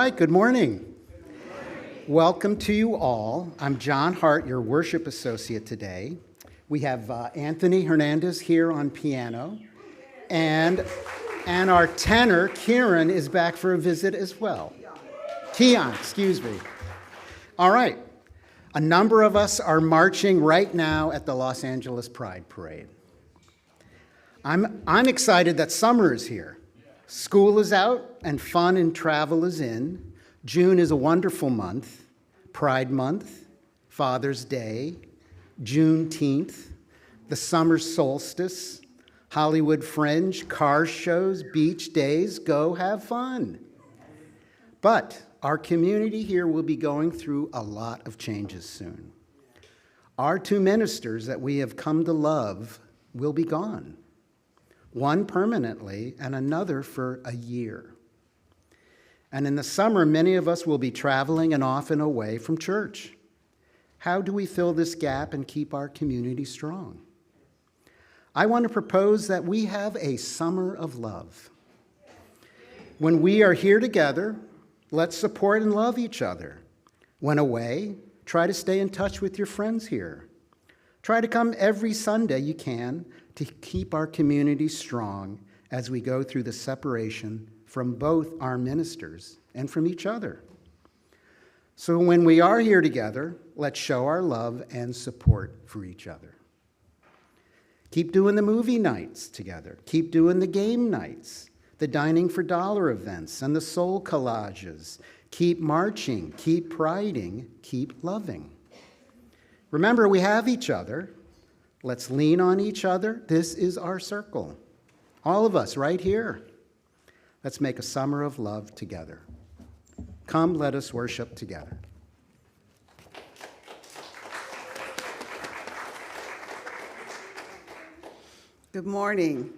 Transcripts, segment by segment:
right, good morning. Welcome to you all. I'm John Hart, your worship associate today. We have Anthony Hernandez here on piano, and our tenor, Kieran, is back for a visit as well. Keon, excuse me. All right, a number of us are marching right now at the Los Angeles Pride Parade. I'm excited that summer is here. School is out and fun and travel is in. June is a wonderful month. Pride Month, Father's Day, Juneteenth, the summer solstice, Hollywood Fringe, car shows, beach days. Go have fun. But our community here will be going through a lot of changes soon. Our two ministers that we have come to love will be gone. One permanently and another for a year. And in the summer, many of us will be traveling and often away from church. How do we fill this gap and keep our community strong? I want to propose that we have a summer of love. When we are here together, let's support and love each other. When away, try to stay in touch with your friends here. Try to come every Sunday you can to keep our community strong as we go through the separation from both our ministers and from each other. So when we are here together, let's show our love and support for each other. Keep doing the movie nights together. Keep doing the game nights, the Dining for Dollar events, and the soul collages. Keep marching, keep priding, keep loving. Remember, we have each other. Let's lean on each other. This is our circle. All of us right here. Let's make a summer of love together. Come, let us worship together. Good morning.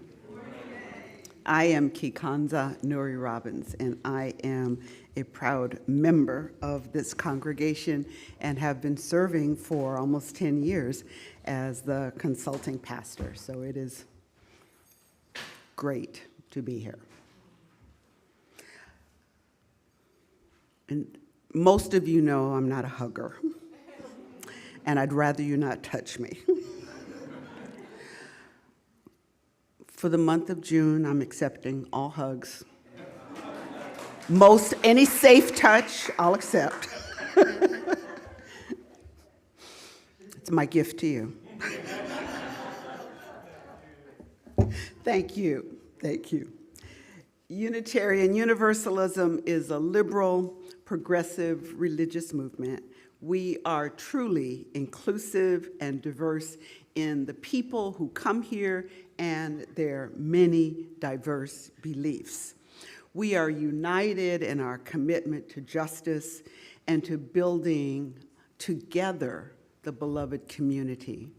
I am Kikanza Nuri-Robins, and I am a proud member of this congregation and have been serving for almost 10 years as the consulting pastor. So it is great to be here. And most of you know I'm not a hugger, and I'd rather you not touch me. For the month of June, I'm accepting all hugs. Any safe touch, I'll accept. It's my gift to you. Thank you. Thank you. Unitarian Universalism is a liberal, progressive religious movement. We are truly inclusive and diverse in the people who come here and their many diverse beliefs. We are united in our commitment to justice and to building together the beloved community.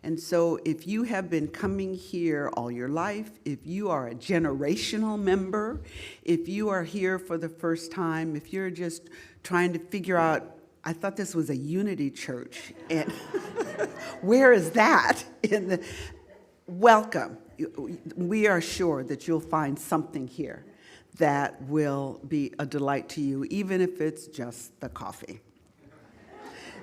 And so if you have been coming here all your life, if you are a generational member, if you are here for the first time, if you're just trying to figure out, I thought this was a unity church, and where is that? Welcome. We are sure that you'll find something here that will be a delight to you, even if it's just the coffee.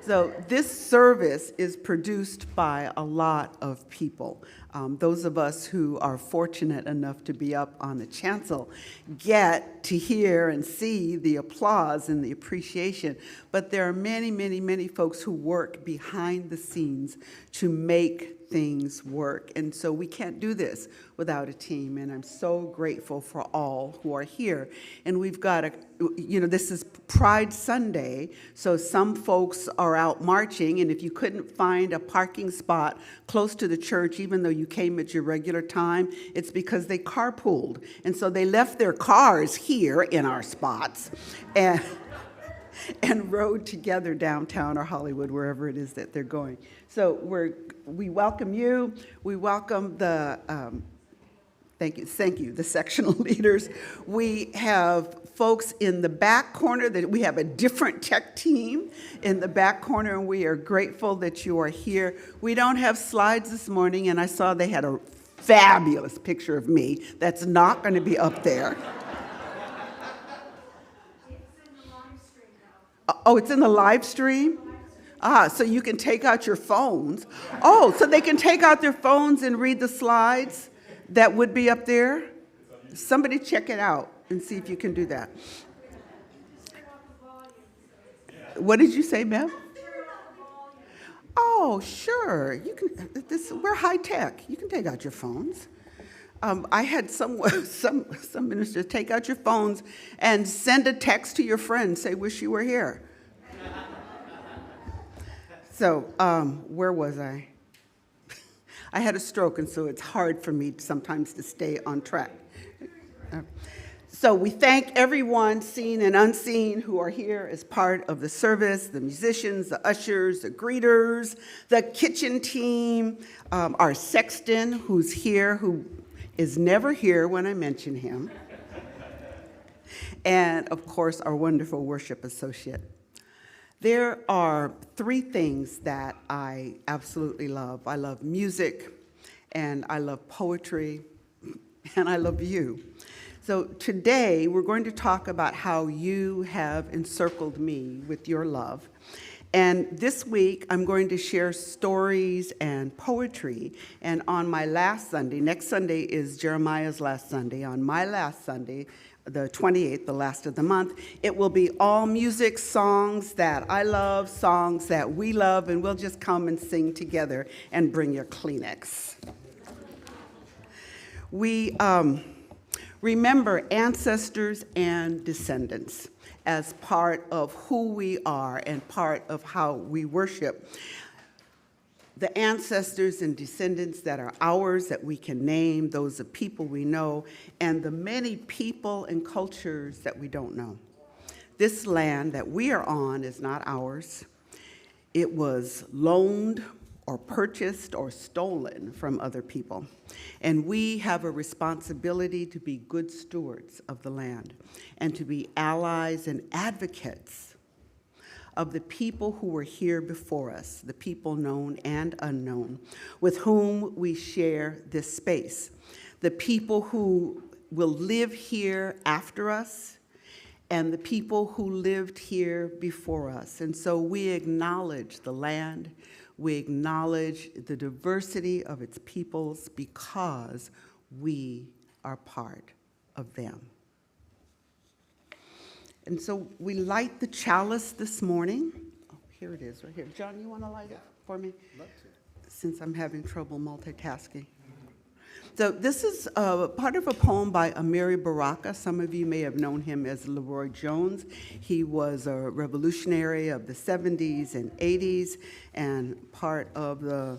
So this service is produced by a lot of people. Those of us who are fortunate enough to be up on the chancel get to hear and see the applause and the appreciation. But there are many, many, many folks who work behind the scenes to make things work. And so we can't do this without a team. And I'm so grateful for all who are here. And we've got this is Pride Sunday, so some folks are out marching, and if you couldn't find a parking spot close to the church, even though you came at your regular time, it's because they carpooled. And so they left their cars here in our spots and rode together downtown or Hollywood, wherever it is that they're going. So we welcome you. We welcome the thank you, the sectional leaders. We have folks in the back corner that we have a different tech team in the back corner, and we are grateful that you are here. We don't have slides this morning, and I saw they had a fabulous picture of me that's not going to be up there. Oh, it's in the live stream? So you can take out your phones. Oh, so they can take out their phones and read the slides that would be up there? Somebody check it out and see if you can do that. What did you say, Bev? Oh, sure. You can. We're high tech. You can take out your phones. I had some ministers take out your phones and send a text to your friend, say, "Wish you were here." So, where was I? I had a stroke, and so it's hard for me sometimes to stay on track. So we thank everyone, seen and unseen, who are here as part of the service, the musicians, the ushers, the greeters, the kitchen team, our sexton who's here, who is never here when I mention him, and of course, our wonderful worship associate. There are three things that I absolutely love. I love music, and I love poetry, and I love you. So today, we're going to talk about how you have encircled me with your love. And this week, I'm going to share stories and poetry. And on my last Sunday, next Sunday is Jeremiah's last Sunday. On my last Sunday, the 28th, the last of the month, it will be all music, songs that I love, songs that we love, and we'll just come and sing together and bring your Kleenex. We remember ancestors and descendants as part of who we are and part of how we worship. The ancestors and descendants that are ours, that we can name, those of people we know, and the many people and cultures that we don't know. This land that we are on is not ours. It was loaned or purchased or stolen from other people. And we have a responsibility to be good stewards of the land and to be allies and advocates of the people who were here before us, the people known and unknown, with whom we share this space, the people who will live here after us, and the people who lived here before us. And so we acknowledge the land, we acknowledge the diversity of its peoples because we are part of them. And so we light the chalice this morning. Oh, here it is, right here. John, you want to light it for me? Love to. Since I'm having trouble multitasking. So this is part of a poem by Amiri Baraka. Some of you may have known him as Leroy Jones. He was a revolutionary of the 70s and 80s and part of the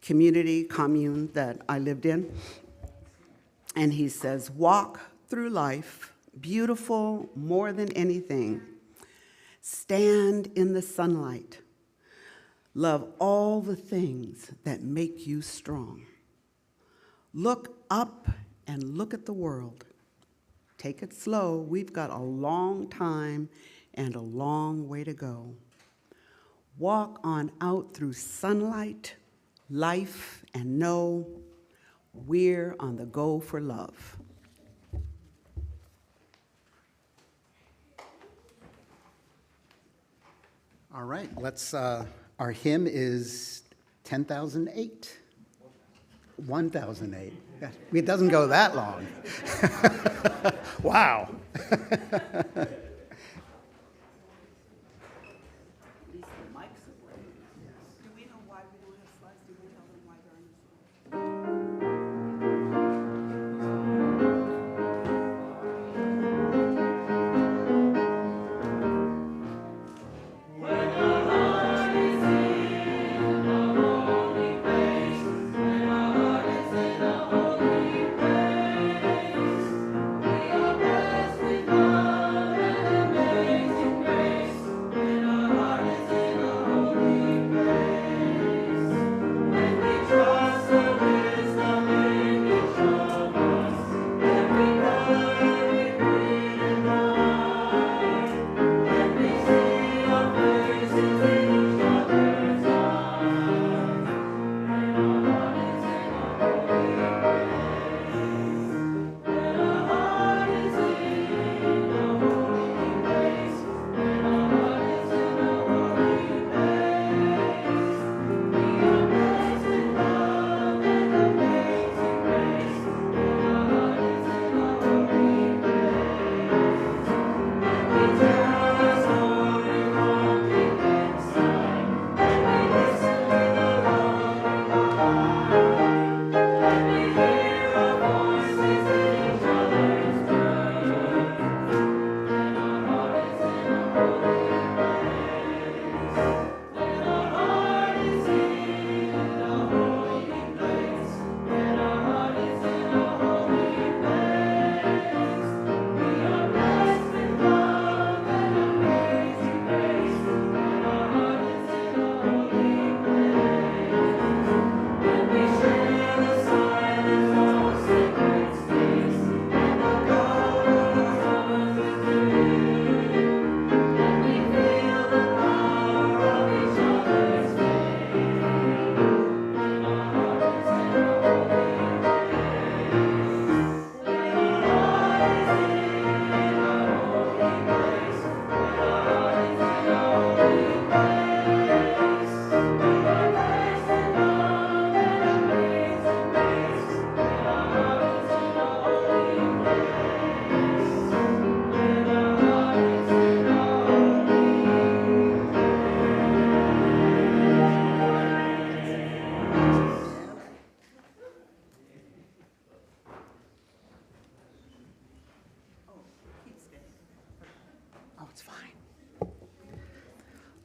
commune that I lived in. And he says, "Walk through life, beautiful more than anything. Stand in the sunlight. Love all the things that make you strong. Look up and look at the world. Take it slow. We've got a long time and a long way to go. Walk on out through sunlight, life, and know we're on the go for love." All right, our hymn is 10,008. 1008. It doesn't go that long. Wow.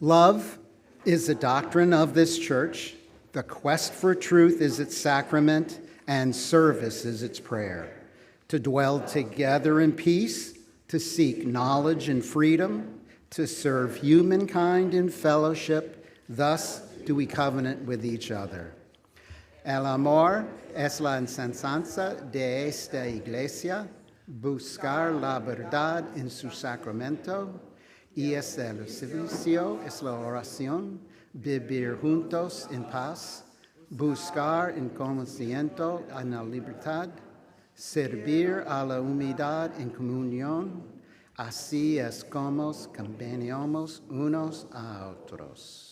Love is the doctrine of this church. The quest for truth is its sacrament, and service is its prayer. To dwell together in peace, to seek knowledge and freedom, to serve humankind in fellowship, thus do we covenant with each other. El amor es la enseñanza de esta iglesia, buscar la verdad en su sacramento, y es el servicio, es la oración, vivir juntos en paz, buscar en conocimiento en la libertad, servir a la humildad en comunión, así es como convenimos unos a otros.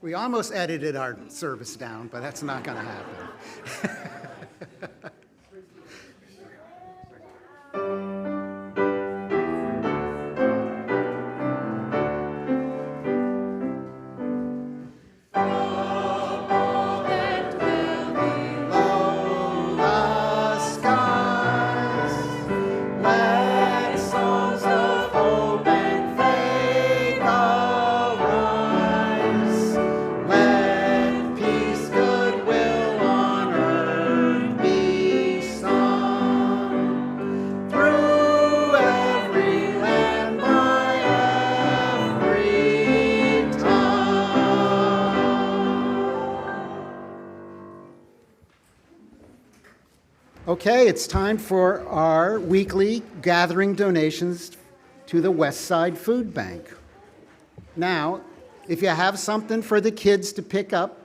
We almost edited our service down, but that's not going to happen. Okay, it's time for our weekly gathering donations to the West Side Food Bank. Now, if you have something for the kids to pick up,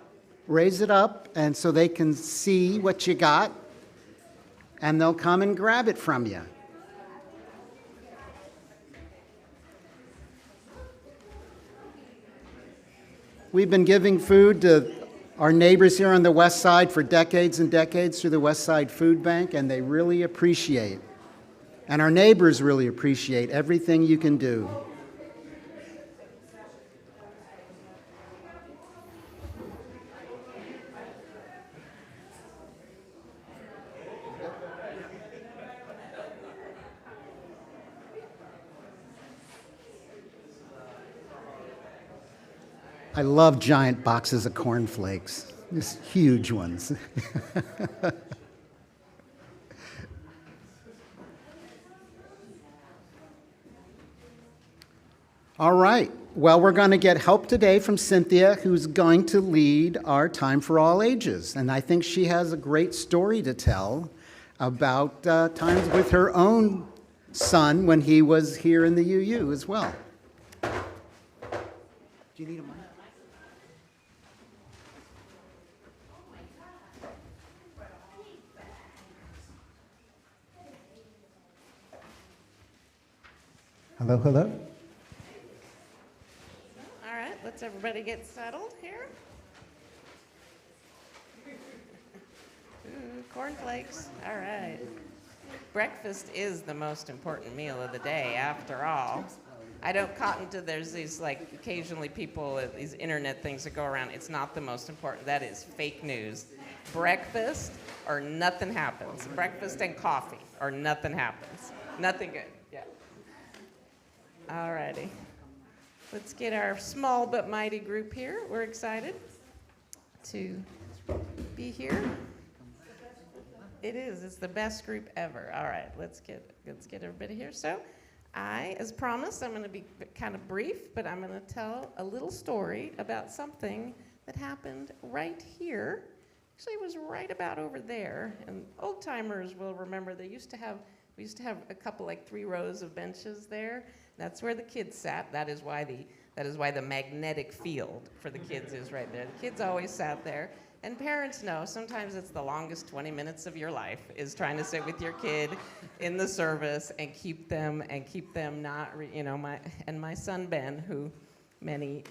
raise it up, and so they can see what you got, and they'll come and grab it from you. We've been giving food to our neighbors here on the West Side for decades and decades through the West Side Food Bank, and they really appreciate, and our neighbors really appreciate everything you can do. I love giant boxes of cornflakes, just huge ones. All right, well, we're going to get help today from Cynthia, who's going to lead our Time for All Ages. And I think she has a great story to tell about times with her own son when he was here in the UU as well. Do you need a mic? Hello, hello. All right, let's everybody get settled here. Ooh, cornflakes. All right. Breakfast is the most important meal of the day, after all. I don't cotton to there's these, like, occasionally people, these internet things that go around. It's not the most important. That is fake news. Breakfast or nothing happens. Breakfast and coffee or nothing happens. Nothing good. Yeah. All righty. Let's get our small but mighty group here. We're excited to be here. It is. It's the best group ever. All right. Let's get everybody here. So, as promised, I'm going to be kind of brief, but I'm going to tell a little story about something that happened right here. Actually, it was right about over there. And old timers will remember we used to have a couple, like 3 rows of benches there. That's where the kids sat. That is why the magnetic field for the kids is right there. The kids always sat there. And parents know sometimes it's the longest 20 minutes of your life is trying to sit with your kid in the service and keep them not, my son Ben, who many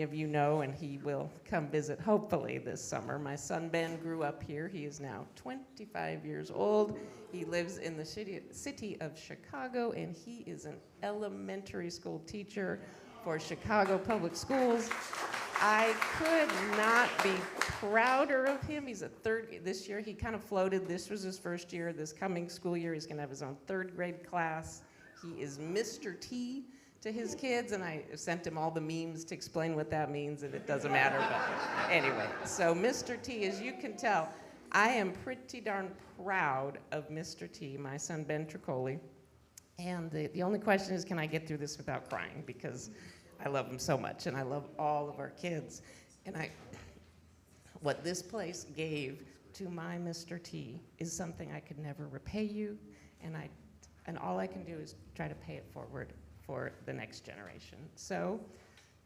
of you know, and he will come visit hopefully this summer. My son Ben grew up here. He is now 25 years old. He lives in the city of Chicago, and he is an elementary school teacher for Chicago Public Schools. I could not be prouder of him. He's a this year he kind of floated. This was his first year. This coming school year, he's gonna have his own 3rd grade class. He is Mr. T to his kids, and I sent him all the memes to explain what that means, and it doesn't matter, but anyway. So Mr. T, as you can tell, I am pretty darn proud of Mr. T, my son Ben Tricoli. And the only question is, can I get through this without crying? Because I love him so much, and I love all of our kids. And what this place gave to my Mr. T is something I could never repay you, and all I can do is try to pay it forward for the next generation. So,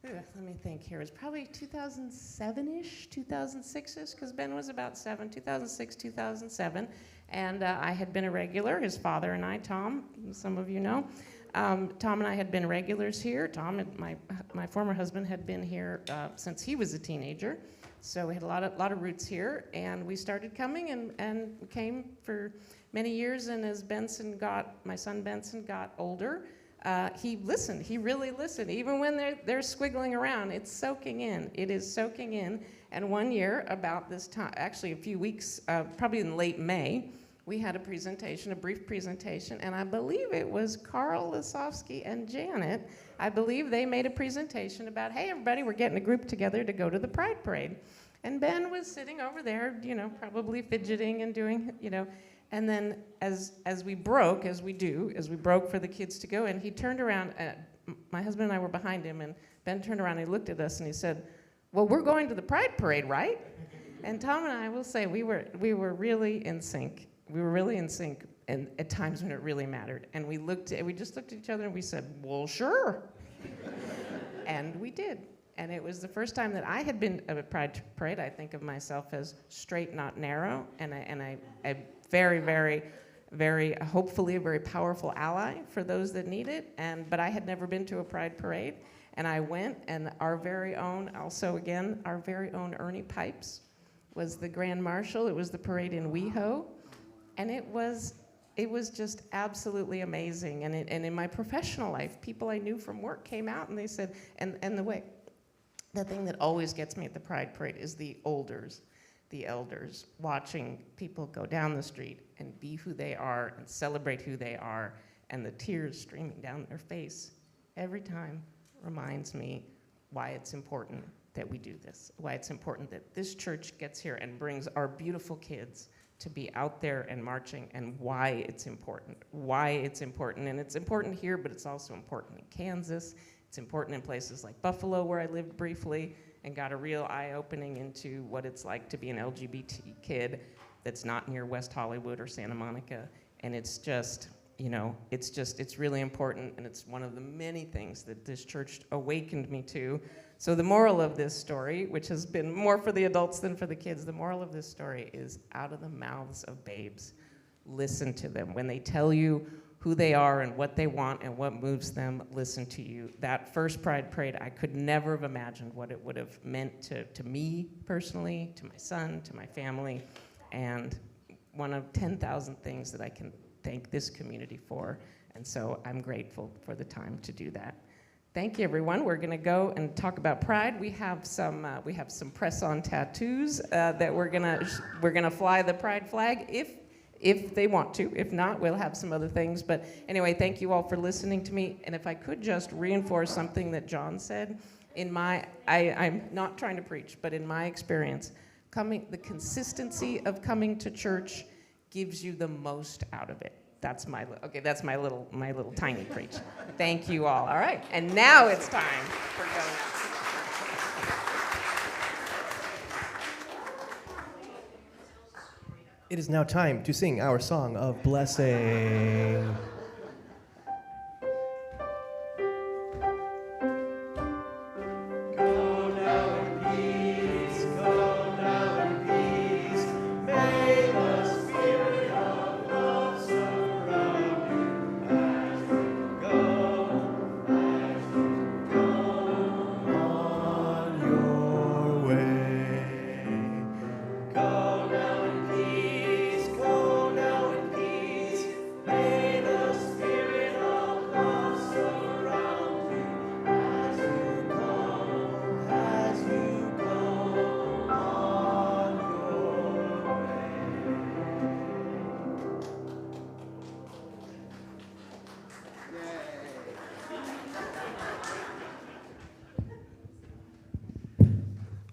let me think here. It was probably 2007-ish, 2006-ish, because Ben was about 7, 2006, 2007. And I had been a regular, his father and I, Tom, some of you know. Tom and I had been regulars here. Tom, my former husband, had been here since he was a teenager. So we had a lot of roots here, and we started coming and came for many years. And as my son Benson got older, he listened. He really listened. Even when they're squiggling around, it's soaking in. It is soaking in. And one year, about this time, actually a few weeks, probably in late May, we had a brief presentation, and I believe it was Carl Lisowski and Janet. I believe they made a presentation about, hey, everybody, we're getting a group together to go to the Pride Parade. And Ben was sitting over there, probably fidgeting and doing, and then as we broke for the kids to go, and he turned around, my husband and I were behind him, and Ben turned around and he looked at us and he said, well, we're going to the Pride Parade, right? And Tom and I will say we were really in sync. We were really in sync, and at times when it really mattered. And we just looked at each other and we said, well, sure. And we did. And it was the first time that I had been at a Pride Parade. I think of myself as straight, not narrow, and a very, very, very, hopefully a very powerful ally for those that need it. But I had never been to a Pride Parade, and I went, and our very own Ernie Pipes was the Grand Marshal. It was the parade in WeHo. And it was just absolutely amazing. And in my professional life, people I knew from work came out and they said, the thing that always gets me at the Pride Parade is the elders, watching people go down the street and be who they are and celebrate who they are, and the tears streaming down their face every time reminds me why it's important that we do this, why it's important that this church gets here and brings our beautiful kids to be out there and marching, and why it's important. And it's important here, but it's also important in Kansas. It's important in places like Buffalo, where I lived briefly and got a real eye-opening into what it's like to be an LGBT kid that's not near West Hollywood or Santa Monica. And it's just, it's really important, and it's one of the many things that this church awakened me to. So the moral of this story, which has been more for the adults than for the kids, the moral of this story is, out of the mouths of babes, listen to them. When they tell you who they are and what they want and what moves them, listen to you. That first Pride Parade, I could never have imagined what it would have meant to me personally, to my son, to my family, and one of 10,000 things that I can thank this community for. And so I'm grateful for the time to do that. Thank you, everyone. We're going to go and talk about Pride. We have some press-on tattoos that we're gonna fly the Pride flag if they want to. If not, we'll have some other things. But anyway, thank you all for listening to me. And if I could just reinforce something that John said, I'm not trying to preach, but in my experience, the consistency of coming to church gives you the most out of it. That's my little tiny preach. Thank you all. All right, and now it's time for donuts. It is now time to sing our song of blessing.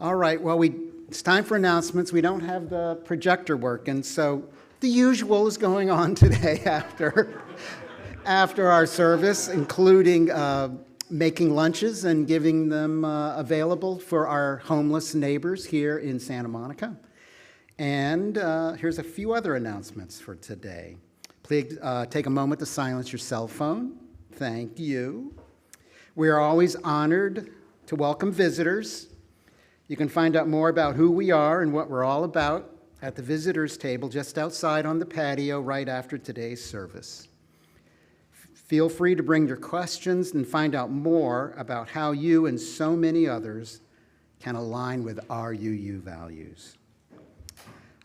All right, well, it's time for announcements. We don't have the projector working, so the usual is going on today after our service, including making lunches and giving them available for our homeless neighbors here in Santa Monica. And here's a few other announcements for today. Please take a moment to silence your cell phone. Thank you. We are always honored to welcome visitors. You can find out more about who we are and what we're all about at the visitors table just outside on the patio right after today's service. Feel free to bring your questions and find out more about how you and so many others can align with our UU values.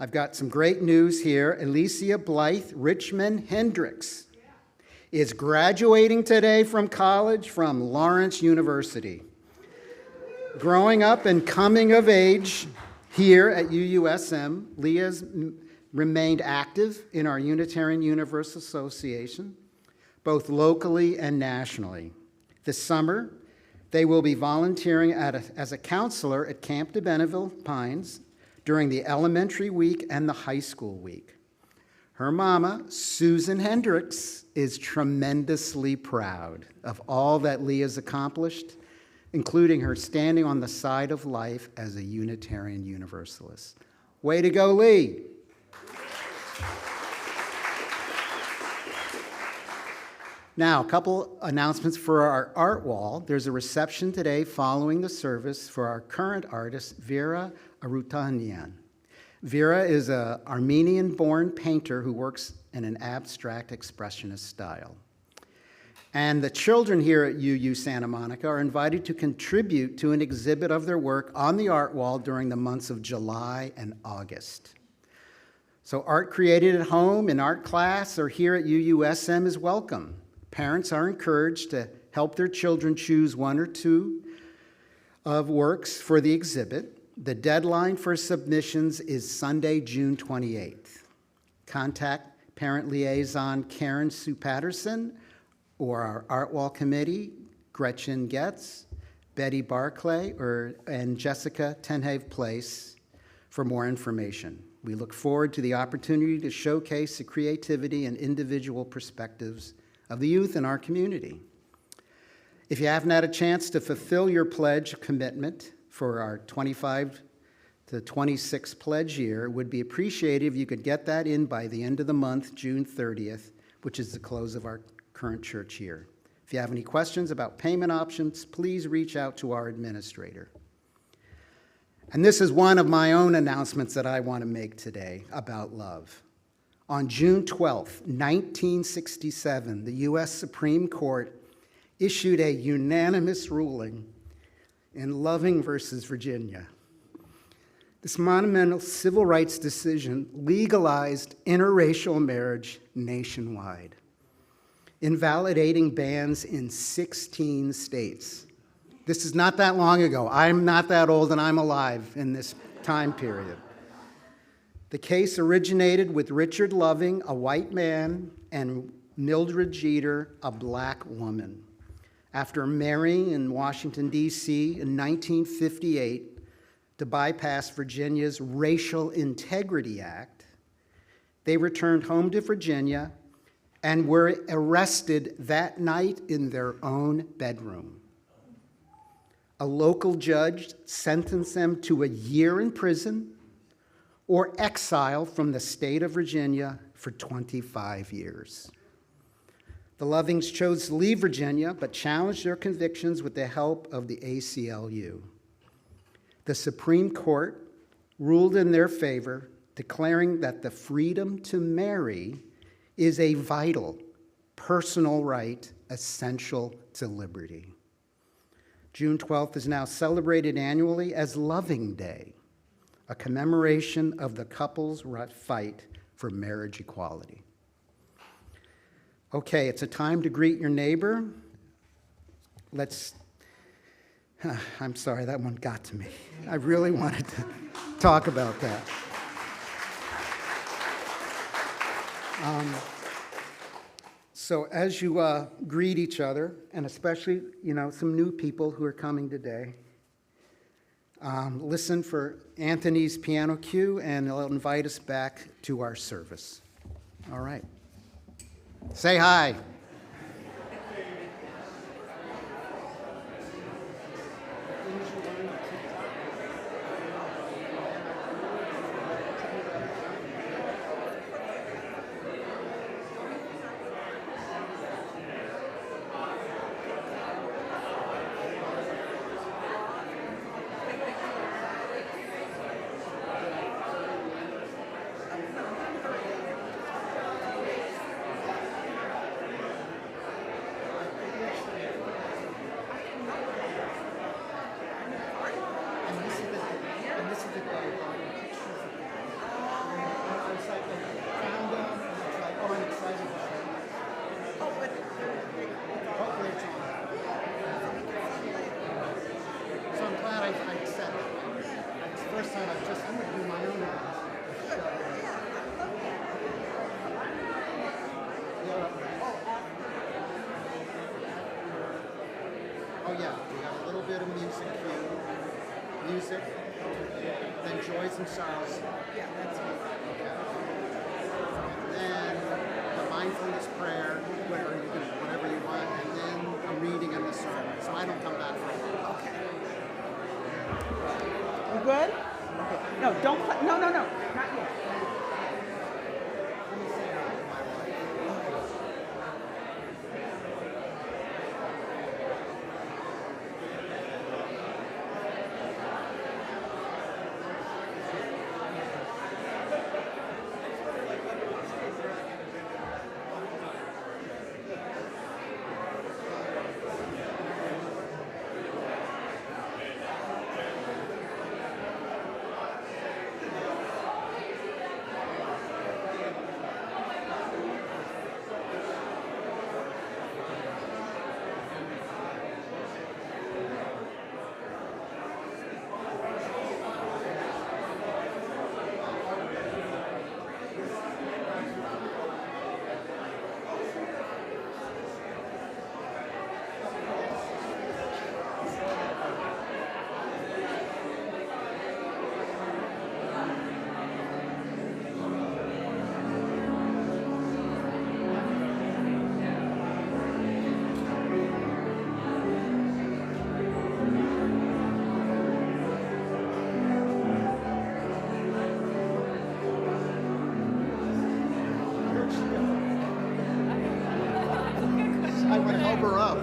I've got some great news here. Alicia Blythe Richmond Hendricks is graduating today from college from Lawrence University. Growing up and coming of age here at UUSM, Leah's remained active in our Unitarian Universalist Association, both locally and nationally. This summer, they will be volunteering as a counselor at Camp de Benneville Pines during the elementary week and the high school week. Her mama, Susan Hendricks, is tremendously proud of all that Leah's accomplished, including her standing on the side of life as a Unitarian Universalist. Way to go, Lee! Now, a couple announcements for our art wall. There's a reception today following the service for our current artist, Vera Arutanian. Vera is an Armenian-born painter who works in an abstract expressionist style. And the children here at UU Santa Monica are invited to contribute to an exhibit of their work on the art wall during the months of July and August. So art created at home, in art class, or here at UUSM is welcome. Parents are encouraged to help their children choose one or two of works for the exhibit. The deadline for submissions is Sunday, June 28th. Contact parent liaison Karen Sue Patterson or our Art Wall Committee, Gretchen Getz, Betty Barclay, and Jessica Tenhave Place for more information. We look forward to the opportunity to showcase the creativity and individual perspectives of the youth in our community. If you haven't had a chance to fulfill your pledge commitment for our 25 to 26 pledge year, it would be appreciated if you could get that in by the end of the month, June 30th, which is the close of our current church year. If you have any questions about payment options, please reach out to our administrator. And this is one of my own announcements that I want to make today about love. On June 12th, 1967, the U.S. Supreme Court issued a unanimous ruling in Loving versus Virginia. This monumental civil rights decision legalized interracial marriage nationwide, invalidating bans in 16 states. This is not that long ago. I'm not that old and I'm alive in this time period. The case originated with Richard Loving, a white man, and Mildred Jeter, a black woman. After marrying in Washington, D.C. in 1958 to bypass Virginia's Racial Integrity Act, they returned home to Virginia and were arrested that night in their own bedroom. A local judge sentenced them to a year in prison or exile from the state of Virginia for 25 years. The Lovings chose to leave Virginia, but challenged their convictions with the help of the ACLU. The Supreme Court ruled in their favor, declaring that the freedom to marry is a vital, personal right essential to liberty. June 12th is now celebrated annually as Loving Day, a commemoration of the couple's fight for marriage equality. Okay, it's a time to greet your neighbor. I'm sorry, that one got to me. I really wanted to talk about that. So as you greet each other, and especially, some new people who are coming today, Listen for Anthony's piano cue, and it'll invite us back to our service. All right. Say hi. Oh yeah, we have a little bit of music cue. Music, then joys and sorrows. Yeah, that's it. Okay. Then the mindfulness prayer, whatever you want, and then a reading of the sermon. So I don't come back for a while. Okay. You good? Okay. No, don't play. No, not yet. I want to help her up.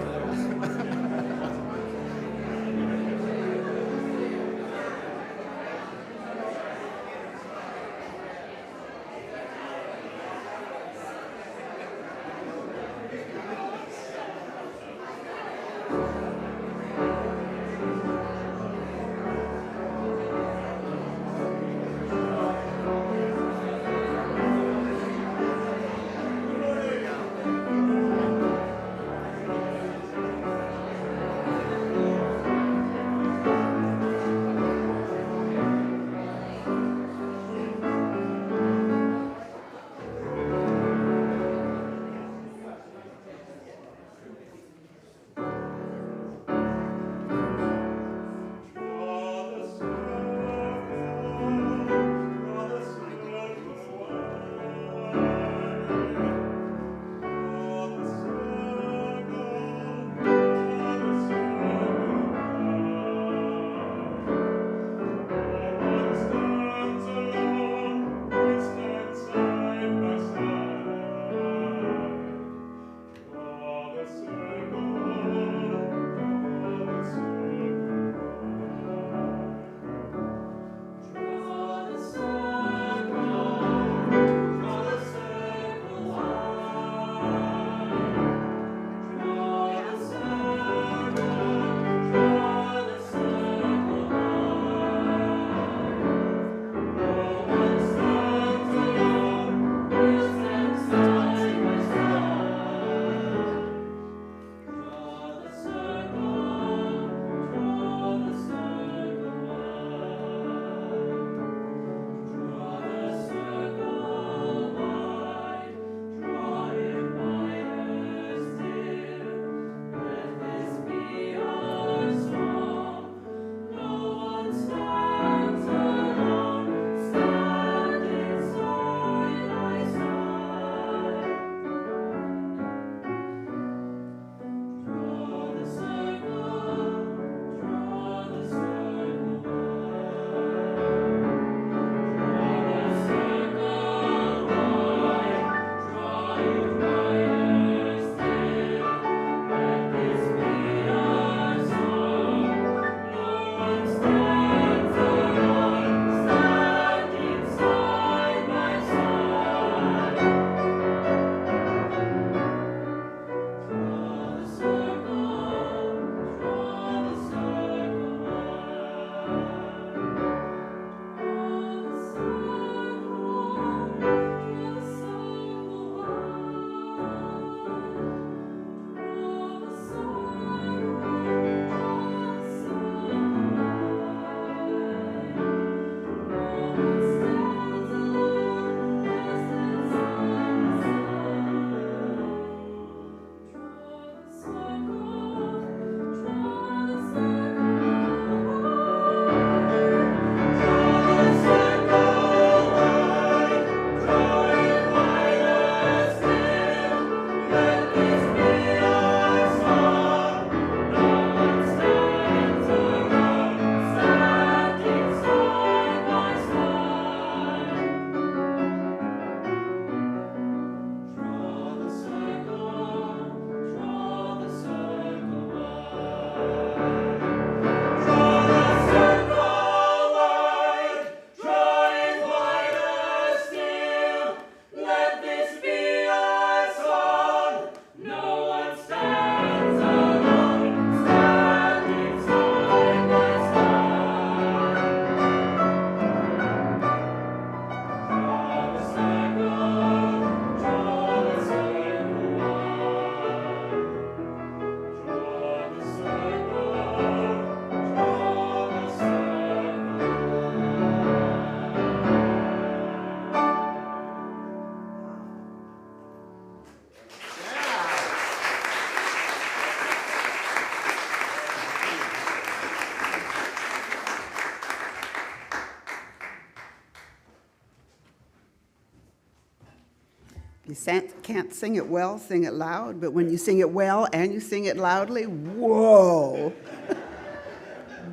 can't sing it well, sing it loud, but when you sing it well and you sing it loudly, whoa.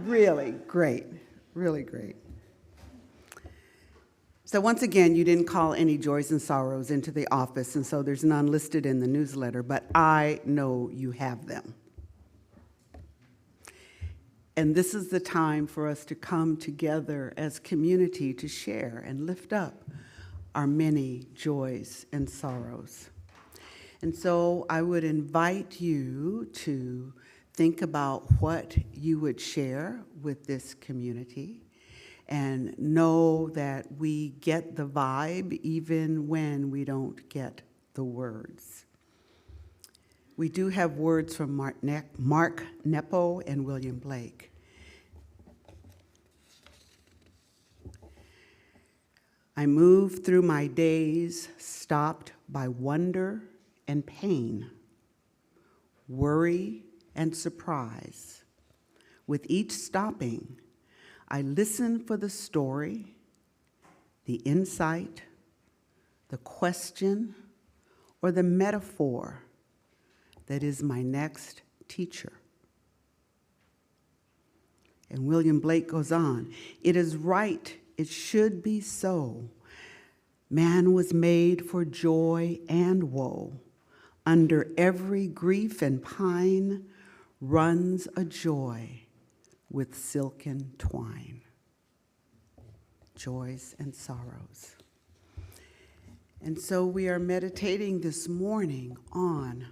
Really great, really great. So once again, you didn't call any joys and sorrows into the office, and so there's none listed in the newsletter, but I know you have them. And this is the time for us to come together as community to share and lift up our many joys and sorrows. And so I would invite you to think about what you would share with this community and know that we get the vibe even when we don't get the words. We do have words from Mark Nepo and William Blake. I moved through my days stopped by wonder and pain, worry and surprise. With each stopping, I listen for the story, the insight, the question, or the metaphor that is my next teacher. And William Blake goes on, it is right, it should be so. Man was made for joy and woe. Under every grief and pine runs a joy with silken twine. Joys and sorrows. And so we are meditating this morning on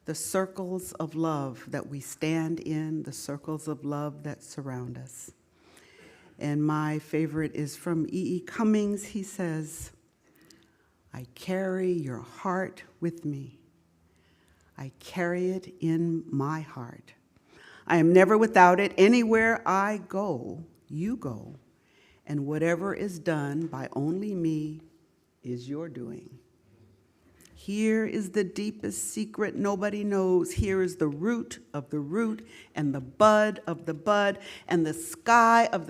the circles of love that we stand in, the circles of love that surround us. And my favorite is from E.E. Cummings. He says, I carry your heart with me. I carry it in my heart. I am never without it. Anywhere I go, you go. And whatever is done by only me is your doing. Here is the deepest secret nobody knows. Here is the root of the root and the bud of the bud and the sky of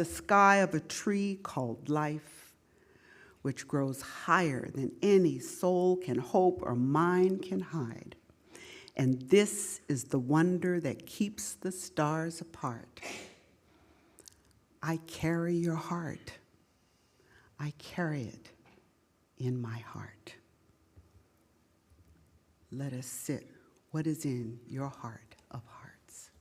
a tree called life, which grows higher than any soul can hope or mind can hide. And this is the wonder that keeps the stars apart. I carry your heart. I carry it in my heart. Let us sit what is in your heart of hearts.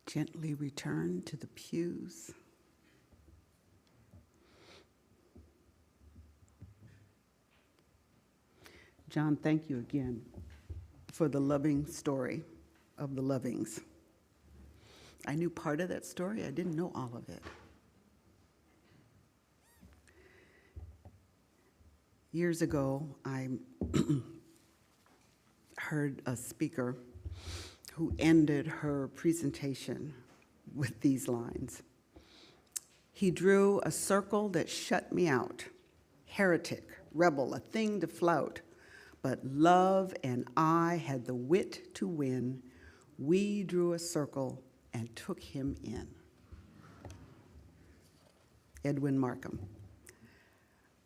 Gently return to the pews. John, thank you again for the loving story of the lovings. I knew part of that story. I didn't know all of it. Years ago, I heard a speaker who ended her presentation with these lines. He drew a circle that shut me out. Heretic, rebel, a thing to flout. But love and I had the wit to win. We drew a circle and took him in. Edwin Markham.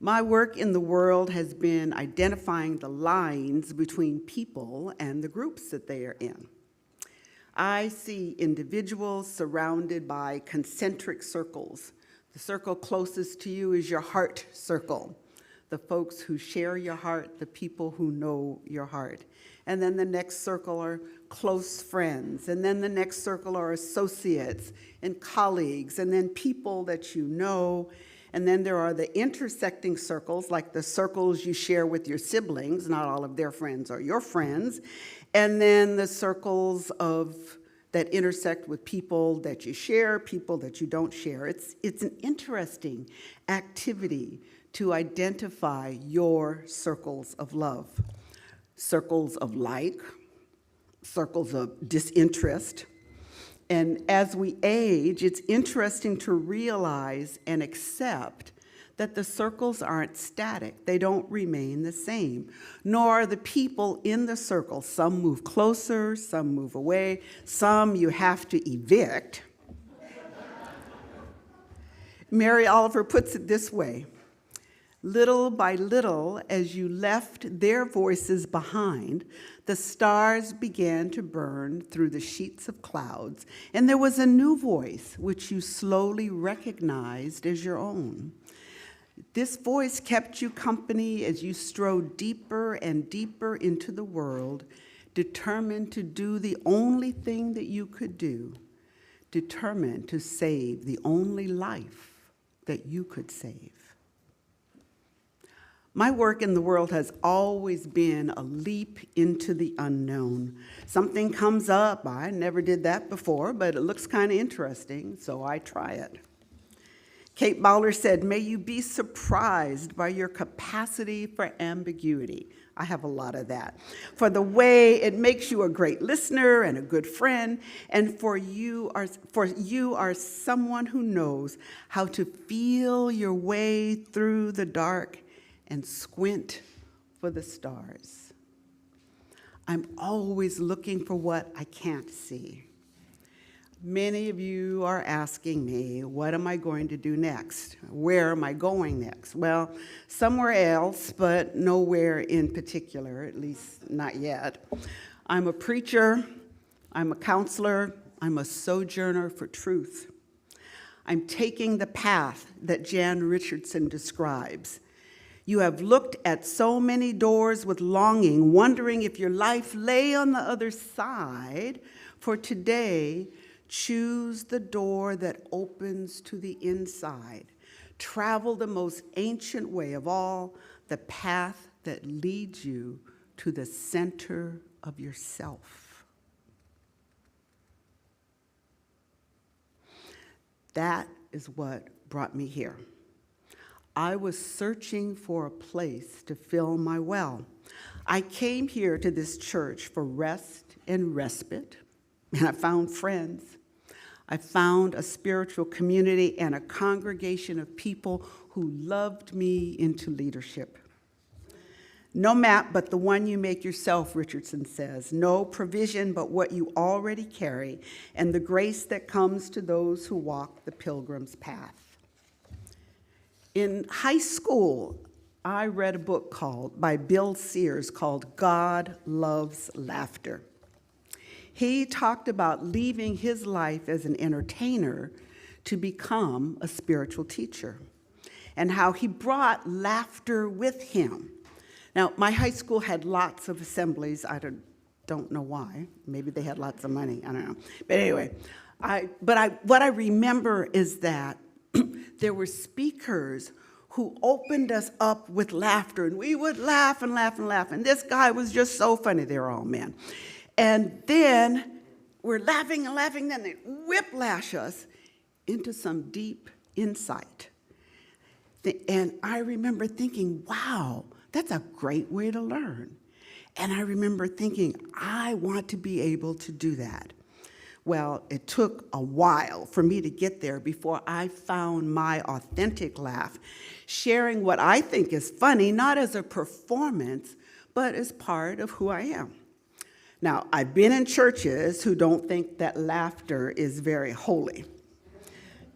My work in the world has been identifying the lines between people and the groups that they are in. I see individuals surrounded by concentric circles. The circle closest to you is your heart circle, the folks who share your heart, the people who know your heart. And then the next circle are close friends, and then the next circle are associates and colleagues, and then people that you know. And then there are the intersecting circles, like the circles you share with your siblings. Not all of their friends are your friends. And then the circles that intersect with people that you share, people that you don't share. It's an interesting activity to identify your circles of love. Circles of like, circles of disinterest. And as we age, it's interesting to realize and accept that the circles aren't static. They don't remain the same, nor are the people in the circle. Some move closer, some move away, some you have to evict. Mary Oliver puts it this way: little by little, as you left their voices behind, the stars began to burn through the sheets of clouds, and there was a new voice which you slowly recognized as your own. This voice kept you company as you strode deeper and deeper into the world, determined to do the only thing that you could do, determined to save the only life that you could save. My work in the world has always been a leap into the unknown. Something comes up, I never did that before, but it looks kind of interesting, so I try it. Kate Bowler said, "May you be surprised by your capacity for ambiguity." I have a lot of that. For the way it makes you a great listener and a good friend, and for you are someone who knows how to feel your way through the dark and squint for the stars. I'm always looking for what I can't see. Many of you are asking me, what am I going to do next? Where am I going next? Well, somewhere else, but nowhere in particular, at least not yet. I'm a preacher, I'm a counselor, I'm a sojourner for truth. I'm taking the path that Jan Richardson describes. You have looked at so many doors with longing, wondering if your life lay on the other side. For today, choose the door that opens to the inside. Travel the most ancient way of all, the path that leads you to the center of yourself. That is what brought me here. I was searching for a place to fill my well. I came here to this church for rest and respite, and I found friends. I found a spiritual community and a congregation of people who loved me into leadership. No map but the one you make yourself, Richardson says. No provision but what you already carry, and the grace that comes to those who walk the pilgrim's path. In high school, I read a book by Bill Sears called God Loves Laughter. He talked about leaving his life as an entertainer to become a spiritual teacher, and how he brought laughter with him. Now, my high school had lots of assemblies. I don't know why. Maybe they had lots of money. I don't know. But anyway, what I remember is that there were speakers who opened us up with laughter, and we would laugh and laugh and laugh. And this guy was just so funny. They were all men. And then we're laughing and laughing, then they whiplash us into some deep insight. And I remember thinking, wow, that's a great way to learn. And I remember thinking, I want to be able to do that. Well, it took a while for me to get there before I found my authentic laugh, sharing what I think is funny, not as a performance, but as part of who I am. Now, I've been in churches who don't think that laughter is very holy.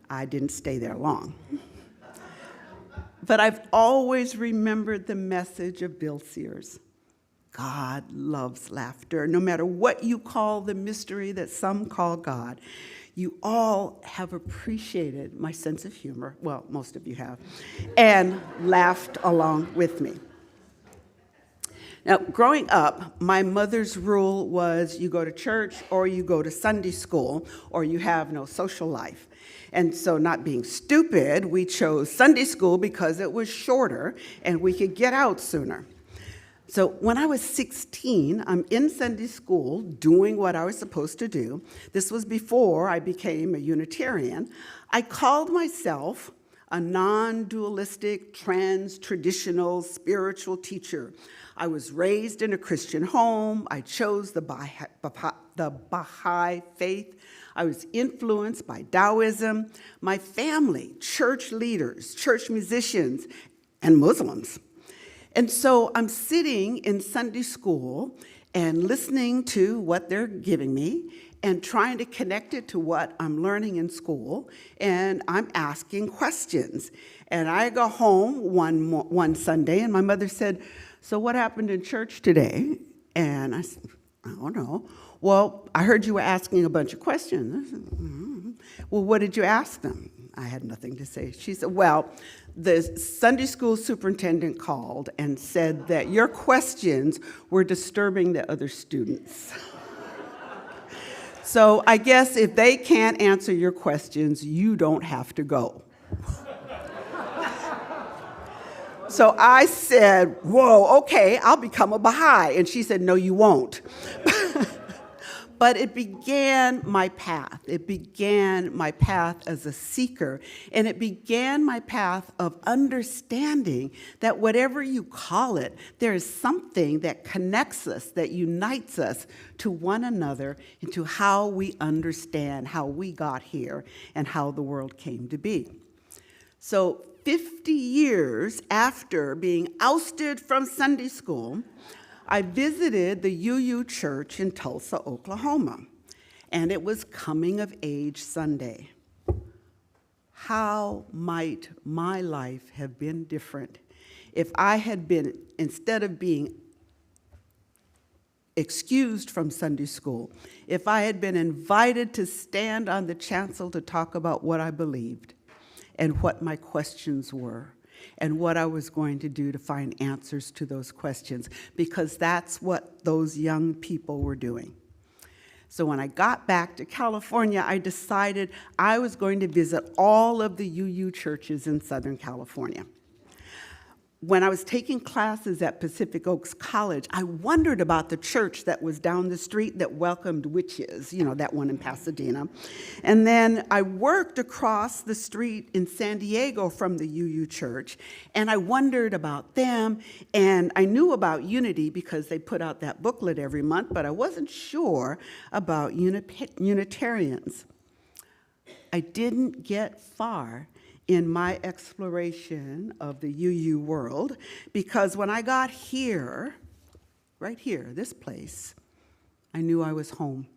I didn't stay there long. But I've always remembered the message of Bill Sears. God loves laughter. No matter what you call the mystery that some call God, you all have appreciated my sense of humor, well, most of you have, and laughed along with me. Now, growing up, my mother's rule was you go to church or you go to Sunday school or you have no social life. And so, not being stupid, we chose Sunday school because it was shorter and we could get out sooner. So when I was 16, I'm in Sunday school doing what I was supposed to do. This was before I became a Unitarian. I called myself a non-dualistic, trans-traditional spiritual teacher. I was raised in a Christian home. I chose the Baha'i faith. I was influenced by Taoism. My family, church leaders, church musicians, and Muslims. And so I'm sitting in Sunday school and listening to what they're giving me and trying to connect it to what I'm learning in school, and I'm asking questions. And I go home one Sunday, and my mother said, "So what happened in church today?" And I said, "I don't know." "Well, I heard you were asking a bunch of questions." I said, "Mm-hmm." "Well, what did you ask them?" I had nothing to say. She said, "Well, the Sunday school superintendent called and said that your questions were disturbing the other students. So I guess if they can't answer your questions, you don't have to go." So I said, "Whoa, okay, I'll become a Baha'i." And she said, "No, you won't." But it began my path. It began my path as a seeker, and it began my path of understanding that whatever you call it, there is something that connects us, that unites us to one another, and to how we understand how we got here and how the world came to be. So 50 years after being ousted from Sunday school, I visited the UU Church in Tulsa, Oklahoma, and it was Coming of Age Sunday. How might my life have been different if I had been, instead of being excused from Sunday school, if I had been invited to stand on the chancel to talk about what I believed and what my questions were, and what I was going to do to find answers to those questions, because that's what those young people were doing. So when I got back to California, I decided I was going to visit all of the UU churches in Southern California. When I was taking classes at Pacific Oaks College, I wondered about the church that was down the street that welcomed witches, you know, that one in Pasadena. And then I worked across the street in San Diego from the UU church, and I wondered about them, and I knew about Unity because they put out that booklet every month, but I wasn't sure about Unitarians. I didn't get far in my exploration of the UU world, because when I got here, right here, this place, I knew I was home.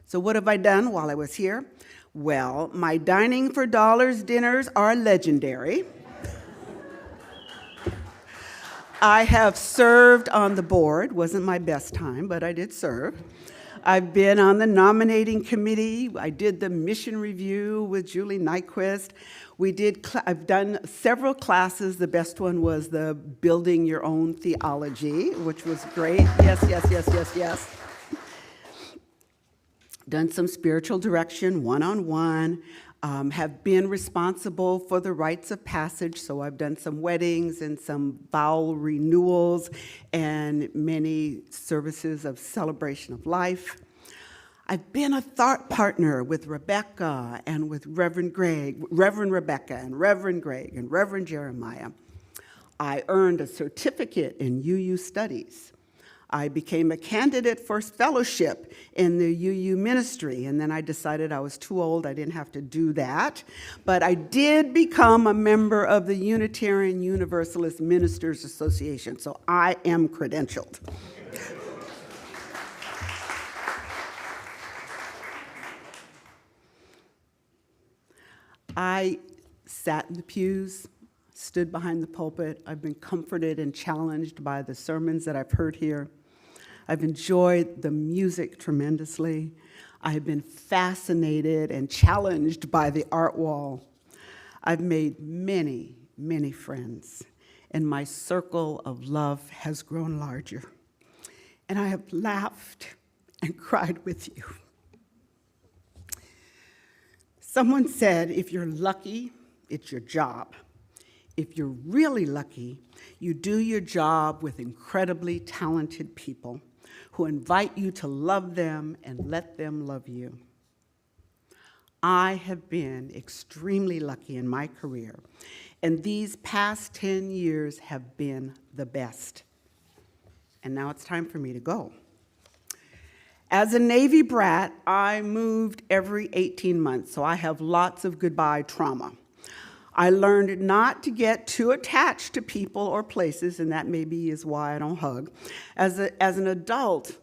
So what have I done while I was here? Well, my dining for dollars dinners are legendary. I have served on the board. Wasn't my best time, but I did serve. I've been on the nominating committee. I did the mission review with Julie Nyquist. I've done several classes. The best one was the Building Your Own Theology, which was great. Yes. done some spiritual direction, one-on-one, have been responsible for the rites of passage, so I've done some weddings and some vow renewals and many services of celebration of life. I've been a thought partner with Rebecca and with Reverend Rebecca and Reverend Greg and Reverend Jeremiah. I earned a certificate in UU studies. I became a candidate for fellowship in the UU ministry, and then I decided I was too old, I didn't have to do that. But I did become a member of the Unitarian Universalist Ministers Association, so I am credentialed. I sat in the pews, stood behind the pulpit. I've been comforted and challenged by the sermons that I've heard here. I've enjoyed the music tremendously. I have been fascinated and challenged by the art wall. I've made many, many friends, and my circle of love has grown larger. And I have laughed and cried with you. Someone said, if you're lucky, it's your job. If you're really lucky, you do your job with incredibly talented people who invite you to love them and let them love you. I have been extremely lucky in my career, and these past 10 years have been the best. And now it's time for me to go. As a Navy brat, I moved every 18 months, so I have lots of goodbye trauma. I learned not to get too attached to people or places, and that maybe is why I don't hug. As an adult,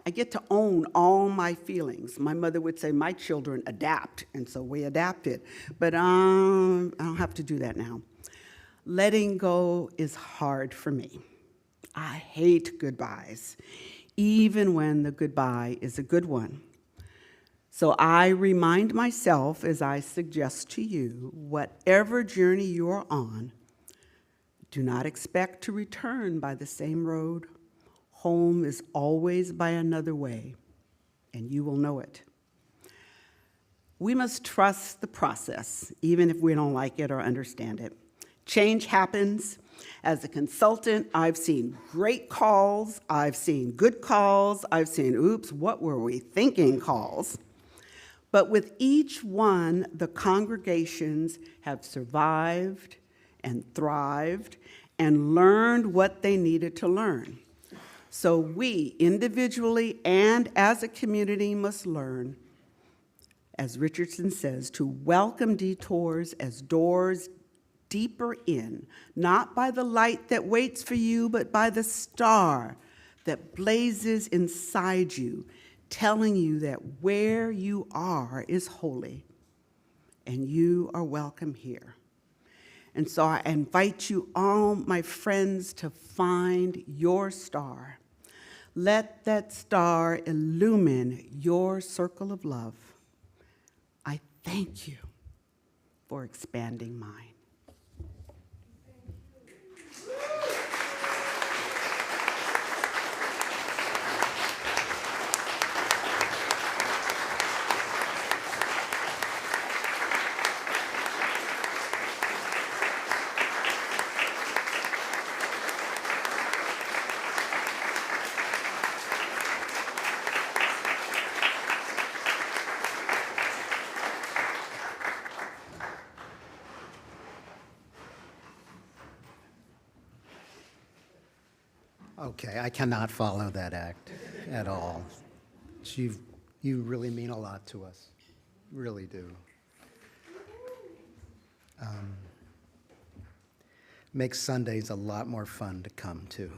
I get to own all my feelings. My mother would say, my children adapt, and so we adapted. But I don't have to do that now. Letting go is hard for me. I hate goodbyes, even when the goodbye is a good one. So I remind myself, as I suggest to you, whatever journey you're on, do not expect to return by the same road. Home is always by another way, and you will know it. We must trust the process, even if we don't like it or understand it. Change happens. As a consultant, I've seen great calls, I've seen good calls, I've seen, oops, what were we thinking calls. But with each one, the congregations have survived and thrived and learned what they needed to learn. So we, individually and as a community, must learn, as Richardson says, to welcome detours as doors deeper in, not by the light that waits for you, but by the star that blazes inside you, telling you that where you are is holy, and you are welcome here. And so I invite you all, my friends, to find your star. Let that star illumine your circle of love. I thank you for expanding mine. Okay, I cannot follow that act at all. You really mean a lot to us, really do. Makes Sundays a lot more fun to come to.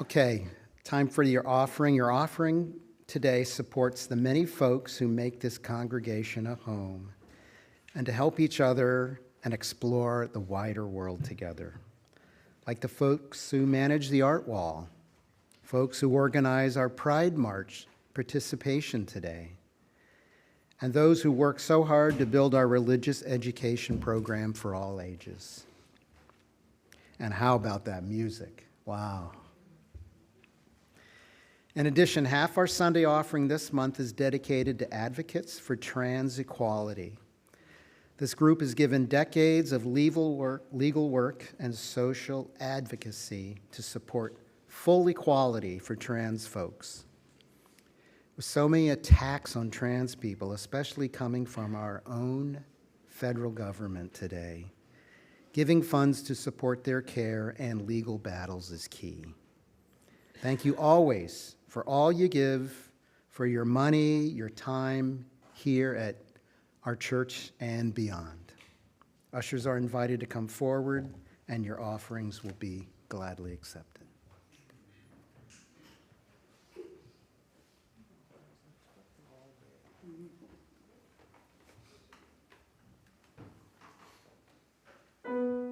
Okay, time for your offering. Your offering today supports the many folks who make this congregation a home and to help each other and explore the wider world together. Like the folks who manage the art wall, folks who organize our Pride March participation today, and those who work so hard to build our religious education program for all ages. And how about that music? Wow. In addition, half our Sunday offering this month is dedicated to advocates for trans equality. This group has given decades of legal work and social advocacy to support full equality for trans folks. With so many attacks on trans people, especially coming from our own federal government today, giving funds to support their care and legal battles is key. Thank you always for all you give, for your money, your time here at our church and beyond. Ushers are invited to come forward, and your offerings will be gladly accepted. Thank you.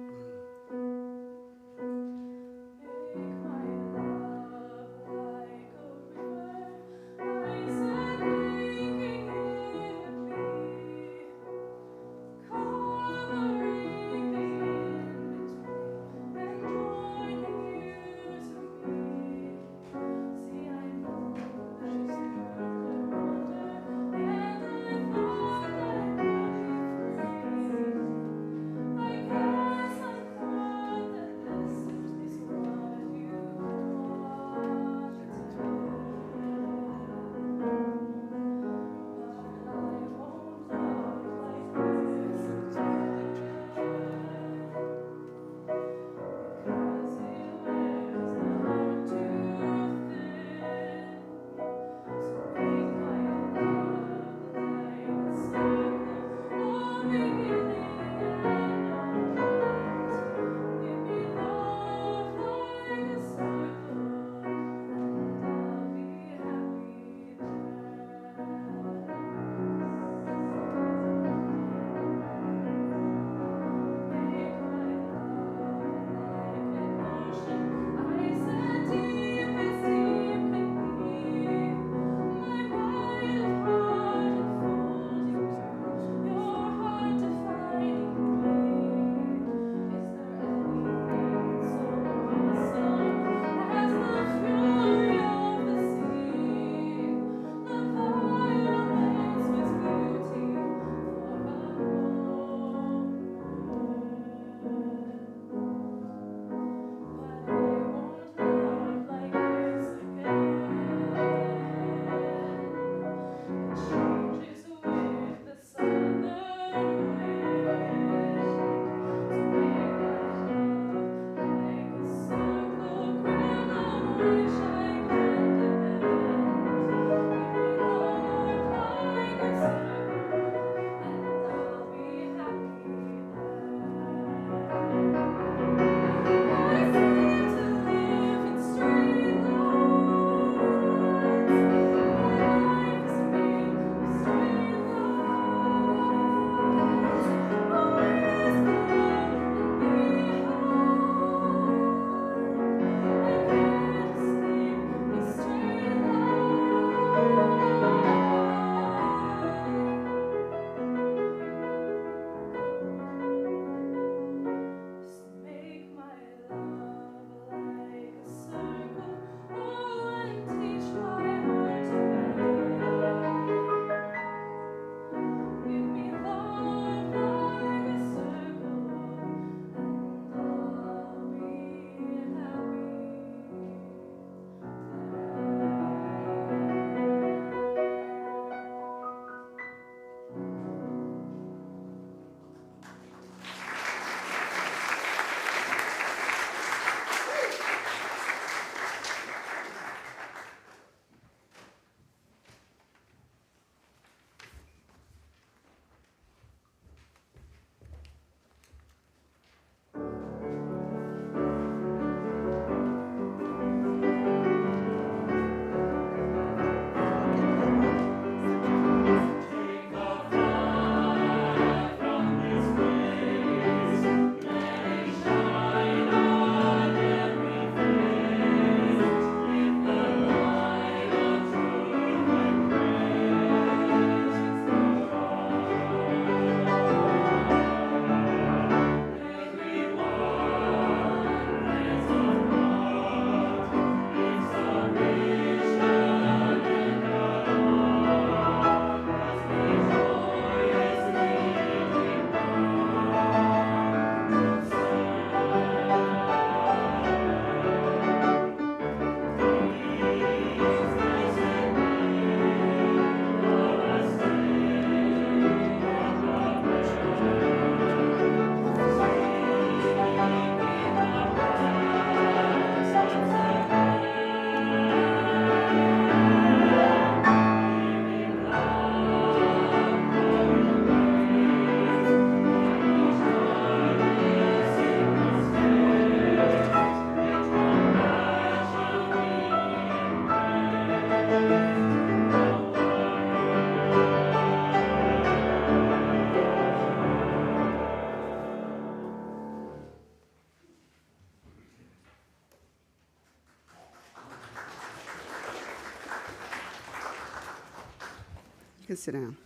You can sit down.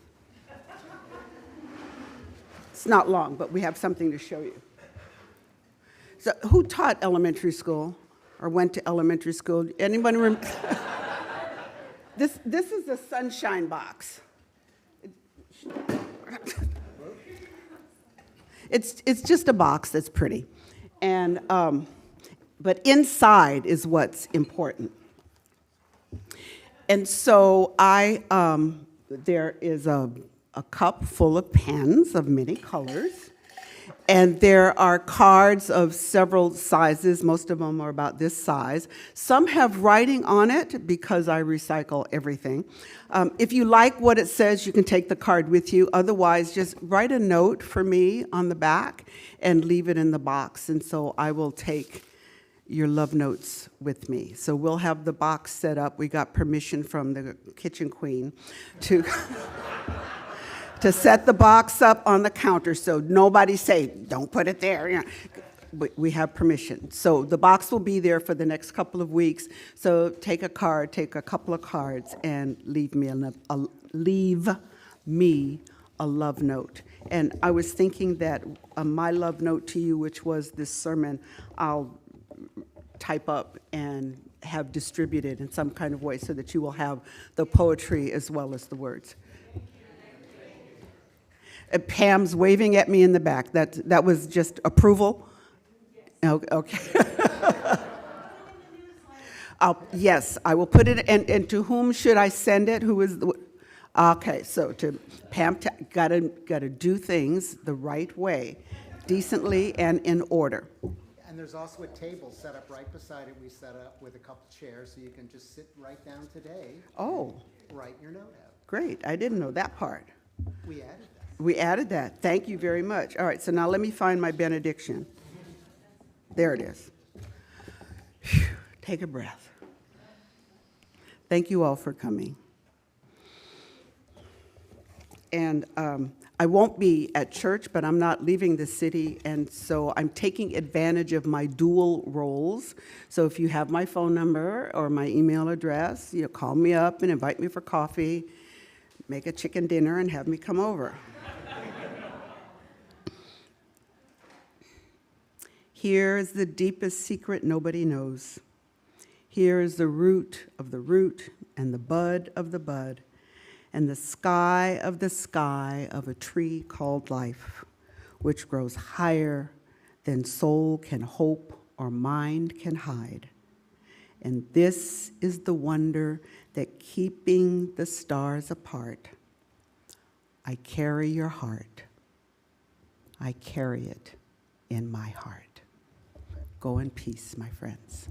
It's not long, but we have something to show you. So who taught elementary school or went to elementary school? Anybody remember? This is a sunshine box. It's just a box that's pretty. And, but inside is what's important. And so there is a cup full of pens of many colors. And there are cards of several sizes. Most of them are about this size. Some have writing on it because I recycle everything. If you like what it says, you can take the card with you. Otherwise, just write a note for me on the back and leave it in the box. And so I will take your love notes with me. So we'll have the box set up. We got permission from the kitchen queen to... to set the box up on the counter, so nobody say, don't put it there. You know, but we have permission. So the box will be there for the next couple of weeks. So take a couple of cards, and leave me a love note. And I was thinking that my love note to you, which was this sermon, I'll type up and have distributed in some kind of way so that you will have the poetry as well as the words. Pam's waving at me in the back. That was just approval? Okay. Yes, I will put it, and to whom should I send it? Who is the... Okay, so to Pam, gotta do things the right way, decently and in order. And there's also a table set up right beside it. We set up with a couple chairs, so you can just sit right down today. Oh. Write your note out. Great, I didn't know that part. We added that. We added that. Thank you very much. All right, so now let me find my benediction. There it is. Whew, take a breath. Thank you all for coming. And I won't be at church, but I'm not leaving the city, and so I'm taking advantage of my dual roles. So if you have my phone number or my email address, call me up and invite me for coffee, make a chicken dinner, and have me come over. Here is the deepest secret nobody knows. Here is the root of the root and the bud of the bud and the sky of a tree called life, which grows higher than soul can hope or mind can hide. And this is the wonder that keeping the stars apart. I carry your heart. I carry it in my heart. Go in peace, my friends.